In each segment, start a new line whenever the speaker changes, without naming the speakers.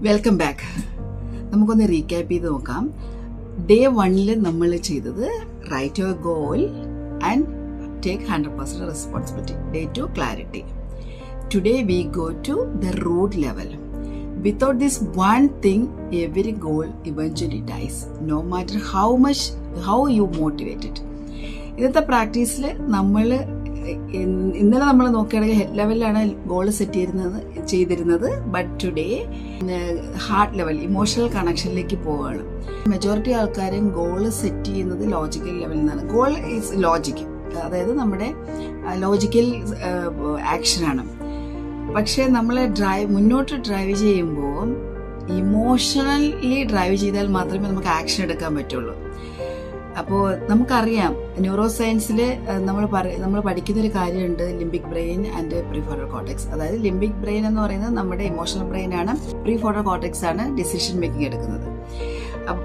Welcome back. നമുക്കൊന്ന് recap ചെയ്ത് നോക്കാം. ഡേ 1 നമ്മൾ ചെയ്തത് right your goal and take 100% responsibility. Day 2 clarity. Today we go to the root level. Without this one thing, every goal eventually dies, no matter how you motivate it. ഇന്നത്തെ പ്രാക്ടീസിൽ ഇന്നലെ നമ്മൾ നോക്കുകയാണെങ്കിൽ head ലെവലിലാണ് goal set ചെയ്തിരുന്നത്. But today heart level, emotional കണക്ഷനിലേക്ക് പോവുകയാണ്. Majority ആൾക്കാരും goal set ചെയ്യുന്നത് ലോജിക്കൽ ലെവലിൽ നിന്നാണ്. ഗോൾ ഈസ് ലോജിക്, അതായത് നമ്മുടെ ലോജിക്കൽ ആക്ഷനാണ്. പക്ഷെ നമ്മൾ മുന്നോട്ട് ഡ്രൈവ് ചെയ്യുമ്പോൾ ഇമോഷണലി ഡ്രൈവ് ചെയ്താൽ മാത്രമേ നമുക്ക് ആക്ഷൻ എടുക്കാൻ പറ്റുള്ളൂ. അപ്പോൾ നമുക്കറിയാം, ന്യൂറോ സയൻസിൽ നമ്മൾ പഠിക്കുന്നൊരു കാര്യമുണ്ട്, limbic brain and prefrontal cortex. അതായത് ലിംബിക് ബ്രെയിൻ എന്ന് പറയുന്നത് നമ്മുടെ ഇമോഷണൽ ബ്രെയിൻ ആണ്, പ്രീഫ്രോണ്ടൽ കോർട്ടെക്സ് ആണ് ഡിസിഷൻ മേക്കിംഗ് എടുക്കുന്നത്.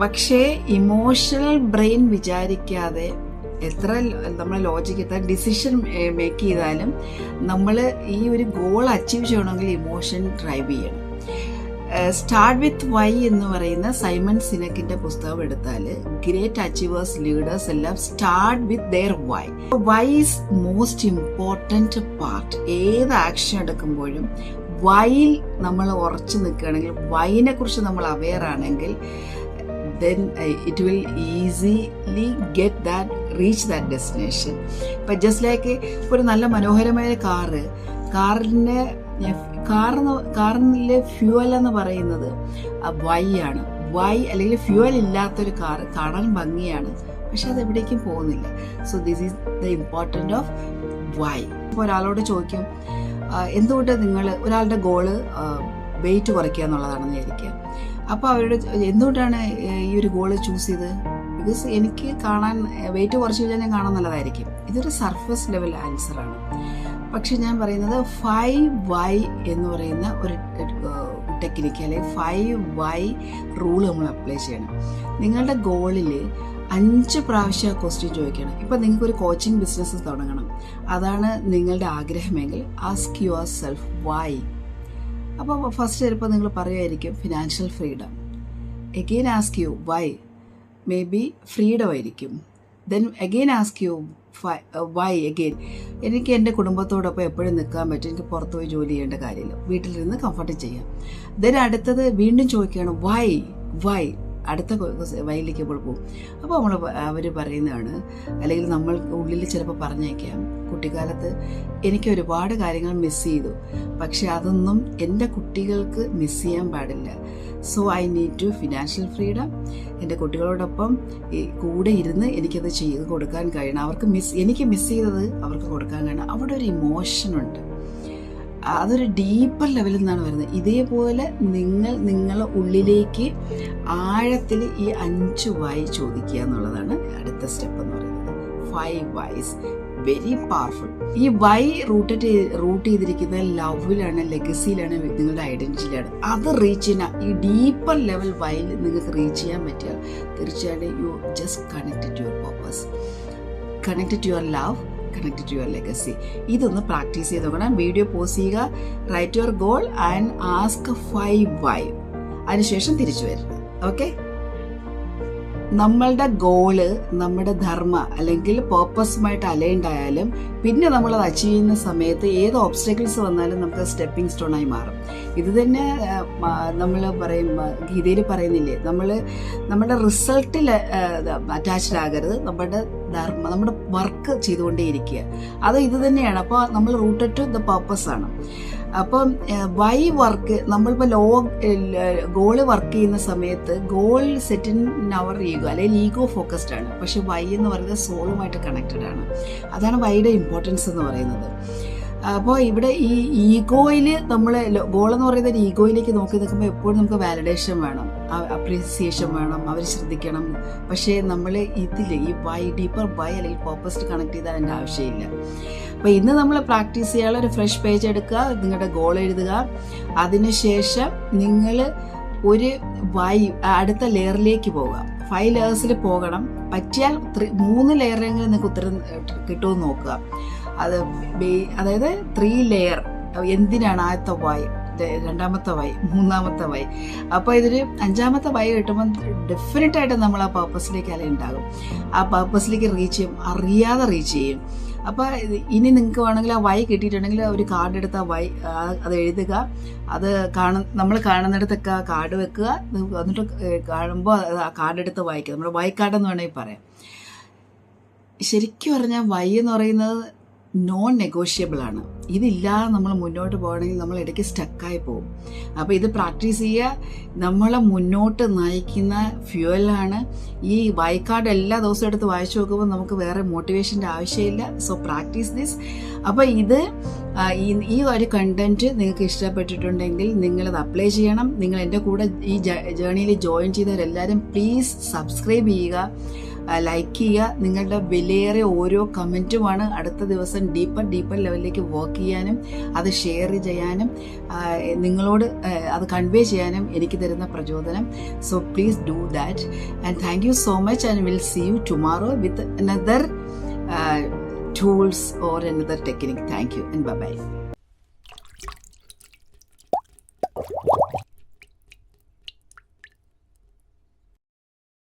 പക്ഷേ ഇമോഷണൽ ബ്രെയിൻ വിചാരിക്കാതെ എത്ര നമ്മൾ ലോജിക്ക് എത്ര ഡിസിഷൻ മേക്ക് ചെയ്താലും നമ്മൾ ഈ ഒരു ഗോൾ അച്ചീവ് ചെയ്യണമെങ്കിൽ ഇമോഷൻ ഡ്രൈവ് ചെയ്യണം. സ്റ്റാർട്ട് വിത്ത് വൈ എന്ന് പറയുന്ന സൈമൺ സിനക്കിന്റെ പുസ്തകം എടുത്താൽ ഗ്രേറ്റ് അച്ചീവേഴ്സ്, ലീഡേഴ്സ് എല്ലാം start with their why. Why is most important part. ഏത് ആക്ഷൻ എടുക്കുമ്പോഴും വൈയിൽ നമ്മൾ ഉറച്ചു നിൽക്കുകയാണെങ്കിൽ, വൈനെ കുറിച്ച് നമ്മൾ അവെയർ ആണെങ്കിൽ, then it will easily reach that destination. But just like ഒരു നല്ല മനോഹരമായ കാറിലെ ഫ്യൂവൽ എന്ന് പറയുന്നത് വൈ ആണ്. വൈ അല്ലെങ്കിൽ ഫ്യൂവൽ ഇല്ലാത്തൊരു കാർ കാണാൻ ഭംഗിയാണ്, പക്ഷെ അത് എവിടേക്കും പോകുന്നില്ല. So this is the important of why. ഇപ്പോൾ ഒരാളോട് ചോദിക്കും, എന്തുകൊണ്ട് ഒരാളുടെ ഗോള് വെയിറ്റ് കുറയ്ക്കുക എന്നുള്ളതാണെന്ന് വിചാരിക്കുക. അപ്പോൾ അവരോട് എന്തുകൊണ്ടാണ് ഈ ഒരു ഗോള് ചൂസ് ചെയ്തത്? ബിക്കോസ് എനിക്ക് കാണാൻ വെയിറ്റ് കുറച്ച് കഴിഞ്ഞാൽ ഞാൻ കാണാൻ നല്ലതായിരിക്കും. ഇതൊരു സർഫസ് ലെവൽ ആൻസറാണ്. പക്ഷെ ഞാൻ പറയുന്നത് 5 എന്ന് പറയുന്ന ഒരു ടെക്നിക്ക് അല്ലെങ്കിൽ 5 റൂൾ നമ്മൾ അപ്ലൈ ചെയ്യണം. നിങ്ങളുടെ ഗോളിൽ 5 പ്രാവശ്യം ക്വസ്റ്റ്യൻ ചോദിക്കണം. ഇപ്പം നിങ്ങൾക്കൊരു കോച്ചിങ് ബിസിനസ് തുടങ്ങണം, അതാണ് നിങ്ങളുടെ ആഗ്രഹമെങ്കിൽ ആസ്ക് യുവർ സെൽഫ് വൈ. അപ്പോൾ ഫസ്റ്റ് ചിലപ്പോൾ നിങ്ങൾ പറയുമായിരിക്കും financial freedom. Again ask you why, maybe freedom ആയിരിക്കും. Then again ask you why again, എനിക്ക് എൻ്റെ കുടുംബത്തോടൊപ്പം എപ്പോഴും നിൽക്കാൻ പറ്റും, എനിക്ക് പുറത്ത് പോയി ജോലി ചെയ്യേണ്ട കാര്യമില്ല, വീട്ടിലിരുന്ന് കംഫർട്ട് ചെയ്യാം. ദെൻ അടുത്തത് വീണ്ടും ചോദിക്കുകയാണ് വൈ അടുത്ത വൈയിലേക്ക് നമ്മൾ പോകും. അപ്പോൾ അവർ പറയുന്നതാണ്, അല്ലെങ്കിൽ നമ്മൾ ഉള്ളിൽ ചിലപ്പോൾ പറഞ്ഞേക്കാം, കുട്ടിക്കാലത്ത് എനിക്ക് ഒരുപാട് കാര്യങ്ങൾ മിസ് ചെയ്തു, പക്ഷെ അതൊന്നും എൻ്റെ കുട്ടികൾക്ക് മിസ് ചെയ്യാൻ പാടില്ല. So I need to financial freedom. എൻ്റെ കുട്ടികളോടൊപ്പം കൂടെ ഇരുന്ന് എനിക്കത് ചെയ്ത് കൊടുക്കാൻ കഴിയണം. എനിക്ക് മിസ് ചെയ്തത് അവർക്ക് കൊടുക്കാൻ കഴിയണം. അവിടെ ഒരു ഇമോഷനുണ്ട്, അതൊരു ഡീപ്പർ ലെവലിൽ നിന്നാണ് വരുന്നത്. ഇതേപോലെ നിങ്ങളെ ഉള്ളിലേക്ക് ആഴത്തിൽ ഈ 5 വൈ ചോദിക്കുക എന്നുള്ളതാണ് അടുത്ത സ്റ്റെപ്പ് എന്ന് പറയുന്നത്. 5 വൈസ് വെരി പവർഫുൾ. ഈ വൈ റൂട്ട് ചെയ്തിരിക്കുന്ന ലവിലാണ്, ലെഗസിയിലാണ്, നിങ്ങളുടെ ഐഡന്റിറ്റിയിലാണ്. അത് റീച്ച് ചെയ്യാൻ ഈ ഡീപ്പർ ലെവൽ വൈയിൽ നിങ്ങൾക്ക് റീച്ച് ചെയ്യാൻ പറ്റിയാൽ തീർച്ചയായിട്ടും you just connected to your purpose, connected to your love, connected to your legacy. ഇതൊന്ന് പ്രാക്ടീസ് ചെയ്ത് നോക്കണം. വീഡിയോ പോസ് ചെയ്യുക, write your goal and ask 5 why. അതിനുശേഷം തിരിച്ചു വരണം. ഓക്കെ, നമ്മളുടെ ഗോള് നമ്മുടെ ധർമ്മ അല്ലെങ്കിൽ പേർപ്പസുമായിട്ട് അലൈൻഡ് ആയാലും പിന്നെ നമ്മളത് അച്ചീവ് ചെയ്യുന്ന സമയത്ത് ഏത് ഓബ്സ്റ്റക്കിൾസ് വന്നാലും നമുക്ക് സ്റ്റെപ്പിംഗ് സ്റ്റോണായി മാറും. ഇത് തന്നെ നമ്മൾ ഗീതയിൽ പറയുന്നില്ലേ, നമ്മുടെ റിസൾട്ടിൽ അറ്റാച്ച്ഡ് ആകരുത്, നമ്മുടെ ധർമ്മ, നമ്മുടെ വർക്ക് ചെയ്തുകൊണ്ടേയിരിക്കുക. അത് ഇത് തന്നെയാണ്. അപ്പോൾ നമ്മൾ റൂട്ടഡ് ടു ദ പർപ്പസ് ആണ്. അപ്പം വൈ വർക്ക്, നമ്മളിപ്പോൾ ഗോള് വർക്ക് ചെയ്യുന്ന സമയത്ത് goal set in our ego അല്ലെങ്കിൽ ഈഗോ ഫോക്കസ്ഡ് ആണ്. പക്ഷെ വൈ എന്ന് പറയുന്നത് സോളുമായിട്ട് കണക്റ്റഡ് ആണ്. അതാണ് വൈയുടെ ഇമ്പോർട്ടൻസ് എന്ന് പറയുന്നത്. അപ്പോൾ ഇവിടെ ഈ ഈഗോയിൽ ഗോളെന്ന് പറയുന്ന ഒരു ഈഗോയിലേക്ക് നോക്കി നിൽക്കുമ്പോൾ എപ്പോഴും നമുക്ക് വാലിഡേഷൻ വേണം, അപ്രീസിയേഷൻ വേണം, അവർ ശ്രദ്ധിക്കണം. പക്ഷേ നമ്മൾ ഈ വൈ, ഡീപ്പർ വൈ അല്ലെങ്കിൽ പർപ്പസ് കണക്ട് ചെയ്താൽ അതിൻ്റെ ആവശ്യമില്ല. അപ്പോൾ ഇന്ന് നമ്മൾ പ്രാക്ടീസ് ചെയ്യാനുള്ള ഒരു ഫ്രഷ് പേജ് എടുക്കുക, നിങ്ങളുടെ ഗോൾ എഴുതുക. അതിനുശേഷം നിങ്ങൾ ഒരു അടുത്ത ലെയറിലേക്ക് പോവുക. 5 ലെയേഴ്സിൽ പോകണം. പറ്റിയാൽ 3 ലെയറെങ്കിലും നിങ്ങൾക്ക് ഉത്തരം കിട്ടുമെന്ന് നോക്കുക. അതായത് 3 ലെയർ. എന്തിനാണ് ആദ്യത്തെ വൈ? രണ്ടാമത്തെ വൈ, മൂന്നാമത്തെ വൈ. അപ്പോൾ ഇതൊരു 5ാമത്തെ വൈ കിട്ടുമ്പോൾ ഡെഫിനറ്റായിട്ട് നമ്മൾ ആ പർപ്പസിലേക്ക് ഉണ്ടാകും. ആ പർപ്പസിലേക്ക് റീച്ച് ചെയ്യും, അറിയാതെ റീച്ച് ചെയ്യും. അപ്പോൾ ഇനി നിങ്ങൾക്ക് വേണമെങ്കിൽ ആ വൈ കിട്ടിയിട്ടുണ്ടെങ്കിൽ ഒരു കാർഡ് എടുത്ത് ആ വൈ അത് എഴുതുക. അത് നമ്മൾ കാണുന്നിടത്തൊക്കെ ആ കാർഡ് വെക്കുക. എന്നിട്ട് കാണുമ്പോൾ ആ കാർഡ് എടുത്ത് വായിക്കുക. നമ്മുടെ വൈ കാർഡ് എന്ന് വേണമെങ്കിൽ പറയാം. ശരിക്കും പറഞ്ഞാൽ വൈ എന്ന് പറയുന്നത് നോൺ നെഗോഷ്യബിൾ ആണ്. ഇതില്ലാതെ നമ്മൾ മുന്നോട്ട് പോകണമെങ്കിൽ നമ്മൾ ഇടയ്ക്ക് സ്റ്റക്കായി പോകും. അപ്പോൾ ഇത് പ്രാക്ടീസ് ചെയ്യുക. നമ്മളെ മുന്നോട്ട് നയിക്കുന്ന ഫ്യൂവലാണ്. ഈ വൈ കാർഡ് എല്ലാ ദിവസവും എടുത്ത് വായിച്ചു നോക്കുമ്പോൾ നമുക്ക് വേറെ മോട്ടിവേഷൻ്റെ ആവശ്യമില്ല. So practice this. അപ്പോൾ ഇത് ഈ ഒരു കണ്ടന്റ് നിങ്ങൾക്ക് ഇഷ്ടപ്പെട്ടിട്ടുണ്ടെങ്കിൽ നിങ്ങളത് അപ്ലൈ ചെയ്യണം. നിങ്ങൾ എൻ്റെ കൂടെ ഈ ജേർണിയിൽ ജോയിൻ ചെയ്തവരെല്ലാവരും പ്ലീസ് സബ്സ്ക്രൈബ് ചെയ്യുക, ലൈക്ക് ചെയ്യുക. നിങ്ങളുടെ വിലയേറിയ ഓരോ കമൻറ്റുമാണ് അടുത്ത ദിവസം ഡീപ്പർ ലെവലിലേക്ക് വർക്ക് ചെയ്യാനും അത് ഷെയർ ചെയ്യാനും നിങ്ങളോട് അത് കൺവേ ചെയ്യാനും എനിക്ക് തരുന്ന പ്രചോദനം. So please do that and thank you so much and will see you tomorrow with another tools or another technique. Thank you and bye-bye.